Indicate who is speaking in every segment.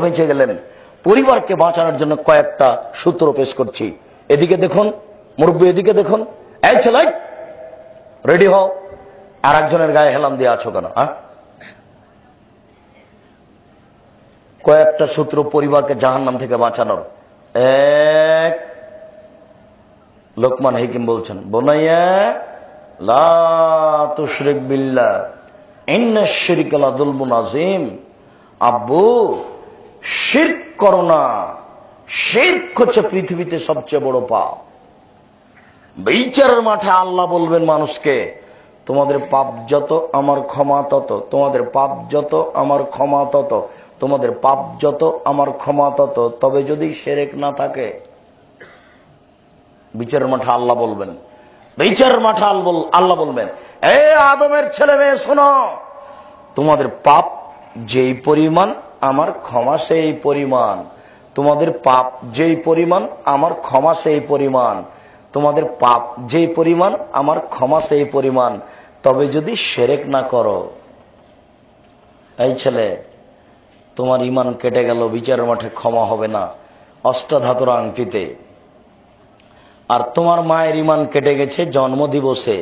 Speaker 1: বেঁচে গেলেন। পরিবারকে বাঁচানোর জন্য কয়েকটা সূত্র পেশ করছি। এদিকে দেখুন মুরব্বী, এদিকে দেখুন। এই ছেলে রেডি হও। আর একজনের গায়ে হেলাম দিয়ে আছো কেন? কয়েকটা সূত্র পরিবারকে জাহান্নাম থেকে বাঁচানোর। এক, লোকমান হাকিম বলছেন, বুনাইয়া লা তুশরিক বিল্লাহ ইন্নাশ শিরকা লাযুলমুন আযীম। আব্বু, শিরক করো না, শিরক হচ্ছে পৃথিবীতে সবচেয়ে বড় পাপ। বিচারের মাঠে আল্লাহ বলবেন মানুষকে, তোমাদের পাপ যত আমার ক্ষমা তত, তোমাদের পাপ যত আমার ক্ষমা তত, তোমাদের পাপ যত আমার ক্ষমা তত, তবে যদি শিরক না থাকে। বিচারের মাঠে আল্লাহ বলবেন, বিচারের মাঠে আল্লাহ বলবেন, এ আদমের ছেলে মেয়ে শোনো, তোমাদের পাপ যেই পরিমাণ আমার ক্ষমা সেই পরিমাণ, তোমাদের পাপ যেই পরিমাণ আমার ক্ষমা সেই পরিমাণ, তোমাদের পাপ যেই পরিমাণ আমার ক্ষমা সেই পরিমাণ, তবে যদি শিরক না করো। এই ছেলে, তোমার ঈমান কেটে গেল, বিচারের মাঠে ক্ষমা হবে না অষ্টাধাতুর আংটিতে। আর তোমার মায়ের ঈমান কেটে গেছে জন্ম দিবসে।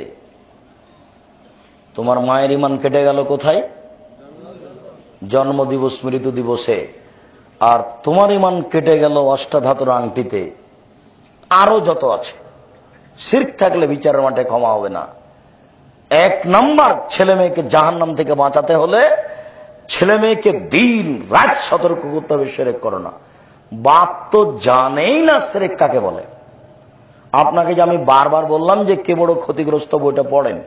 Speaker 1: তোমার মায়ের ঈমান কেটে গেল কোথায়? জন্ম দিবস, মৃত্যু দিবসে। আর তোমার ঈমান কেটে গেল অষ্টাধাতুর আংটিতে। আরো যত আছে, শিরক থাকলে বিচারের মাঠে ক্ষমা হবে না। এক নাম্বার, ছেলে মেয়েকে জাহান্নাম থেকে বাঁচাতে হলে ছেলে মেয়েকে দিন রাত সতর্ক করতে হবে, শিরক করো না। বাপ তো জানেই না শিরক কাকে বলে। আপনাকে যে আমি বারবার বললাম যে কে বড় ক্ষতিগ্রস্ত বইটা পড়েন,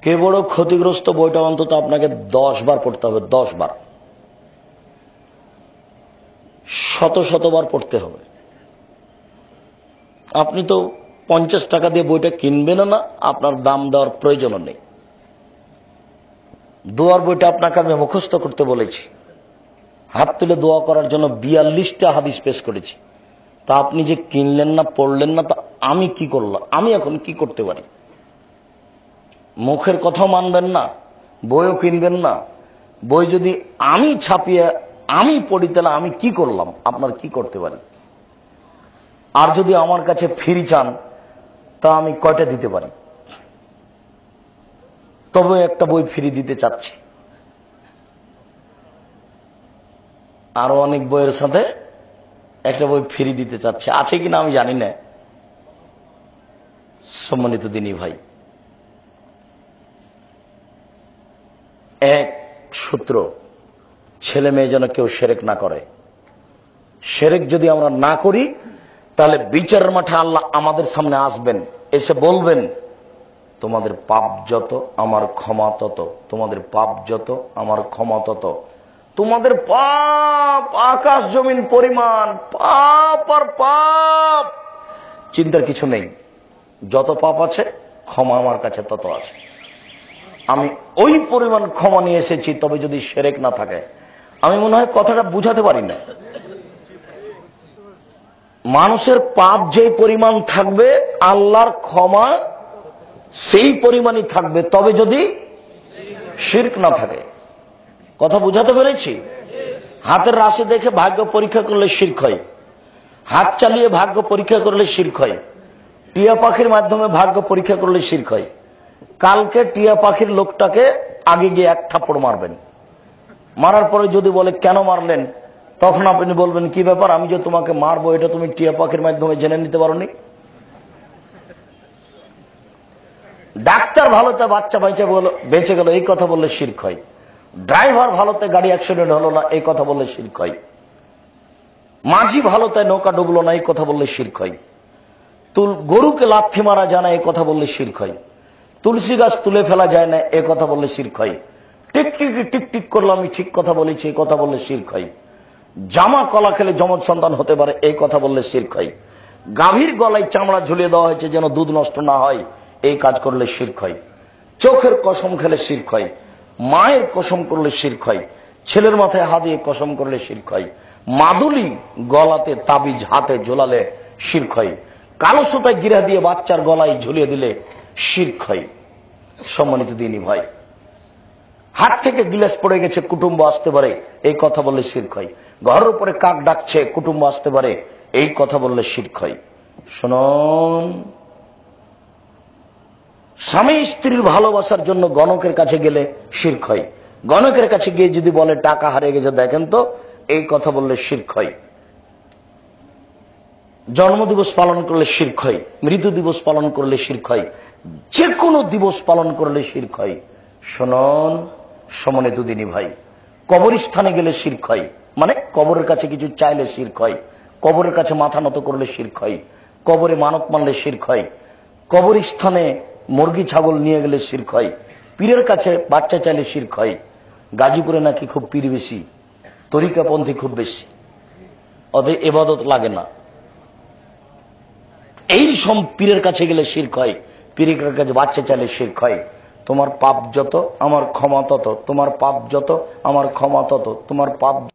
Speaker 1: কে বড় ক্ষতিগ্রস্ত বইটা অন্তত আপনাকে 10 বার পড়তে হবে, 10 বার, শতবার পড়তে হবে। আপনি তো 50 টাকা দিয়ে বইটা কিনবেন না, আপনার দাম দেওয়ার প্রয়োজন নেই। দোয়ার বইটা আপনাকে আমি মুখস্থ করতে বলেছি, হাত তুলে দোয়া করার জন্য 42টা হাদিস পেশ করেছি। তা আপনি যে কিনলেন না, পড়লেন না, তা আমি কি করলাম? আমি এখন কি করতে পারি? মুখের কথা মানবেন না, বইও কিনবেন না। বই যদি আমি ছাপিয়ে আমি পড়ি, তাহলে আমি কি করলাম? আপনার কি করতে পারি? আর যদি আমার কাছে ফ্রি চান, তা আমি কয়টা দিতে পারি? তবে একটা বই ফ্রি দিতে চাচ্ছি। আরো অনেক বইয়ের সাথে একটা বই ফ্রি দিতে চাচ্ছে, আছে কিনা আমি জানি না। সম্মানিত দিনী ভাই, এক সূত্র, ছেলে মেয়ে যেন কেউ শিরক না করে। শিরক যদি আমরা না করি, তাহলে বিচারের মাঠে আল্লাহ আমাদের সামনে আসবেন, এসে বলবেন, তোমাদের পাপ যত আমার ক্ষমা তত, তোমাদের পাপ যত আমার ক্ষমা তত। তোমাদের পাপ আকাশ জমিন পরিমাণ, পাপ আর পাপ, চিন্তার কিছু নেই। যত পাপ আছে ক্ষমা আমার কাছে তত আছে। আমি ওই পরিমাণ ক্ষমা নিয়ে এসেছি, তবে যদি শিরক না থাকে। আমি মনে হয় কথাটা বুঝাতে পারি না। মানুষের পাপ যেই পরিমাণ থাকবে, আল্লাহর ক্ষমা সেই পরিমাণই থাকবে, তবে যদি শিরক না থাকে। কথা বুঝাতে পেরেছি? হাতের রাশি দেখে ভাগ্য পরীক্ষা করলে শিরক হয়, হাত চালিয়ে ভাগ্য পরীক্ষা করলে শিরক হয়, টিয়া পাখির মাধ্যমে ভাগ্য পরীক্ষা করলে শিরক হয়। কালকে টিয়া পাখির লোকটাকে আগে গিয়ে এক থাপ্পড় মারবেন, মারার পরে যদি বলে কেন মারলেন, তখন আপনি বলবেন, কি ব্যাপার, আমি যে তোমাকে মারবো এটা তুমি টিয়া পাখির মাধ্যমে জেনে নিতে পারোনি? ডাক্তার ভালোতে বাচ্চা বেঁচে গেল, এই কথা বললে শিরক হয়। ড্রাইভার ভালোতে গাড়ি অ্যাক্সিডেন্ট হলো না, এই কথা বললে শিরক হয়। মাঝি ভালোতে নৌকা ডুবলো না, এই কথা বললে শিরক হয়। গরুকে লাথি মারা যায় না, এই কথা বললে শিরক হয়। তুলসী গাছ তুলে ফেলা যায় না, এ কথা বললে শিরক হয়। টিকটিক করলো, আমি ঠিক কথা বলেছি, এই কথা বললে শিরক হয়। জামা কলা খেলে যমজ সন্তান হতে পারে, এই কথা বললে শিরক হয়। গাভীর গলায় চামড়া ঝুলিয়ে দেওয়া হয়েছে যেন দুধ নষ্ট না হয়, এই কাজ করলে শিরক হয়। চোখের কসম খেলে শিরক হয়। মায়ের কসম করলে শিরক হয়। ছেলের মাথায় হাত দিয়ে কসম করলে শিরক হয়। মাদুলি গলাতে তাবিজ হাতে ঝোলালে শিরক হয়। কালো সুতায় গিরা দিয়ে বাচ্চার গলায় ঝুলিয়ে দিলে শিরক হয়। সম্মানিত দিনী ভাই, হাত থেকে গিলাস পড়ে গেছে, কুটুম্ব আসতে পারে, এই কথা বললে শিরক হয়। ঘরের উপরে কাক ডাকছে, কুটুম্ব আসতে পারে, এই কথা বললে শিরক হয়। শুনুন, স্বামী স্ত্রীর ভালোবাসার জন্য গণকের কাছে গেলে শিরক হয়। গণকের কাছে গিয়ে যদি বলে টাকা হারিয়ে গেছে দেখেন তো, এই কথা বললে শিরক হয়। জন্মদিবস পালন করলে শিরক হয়, মৃত্যু দিবস পালন করলে শিরক হয়, যে কোনো দিবস পালন করলে শিরক হয়। শুনুন সম্মানিত দিনী ভাই, কবরস্থানে গেলে শিরক হয়, মানে কবরের কাছে কিছু চাইলে শিরক হয়, কবরের কাছে মাথা নত করলে শিরক হয়, কবরে মানত মানলে শিরক হয়, কবরস্থানে মুরগি ছাগল নিয়ে গেলে শিরক হয়, পীরের কাছে বাচ্চা চাইলে শিরক হয়। গাজীপুরে নাকি খুব পীর বেশি, তরিকাপন্থী খুব বেশি, ওদের ইবাদত লাগে না। এই সব পীরের কাছে গেলে শিরক হয়, পীরের কাছে বাচ্চা চাইলে শিরক হয়। তোমার পাপ যত আমার ক্ষমা তত, তোমার পাপ যত আমার ক্ষমা তত, তোমার পাপ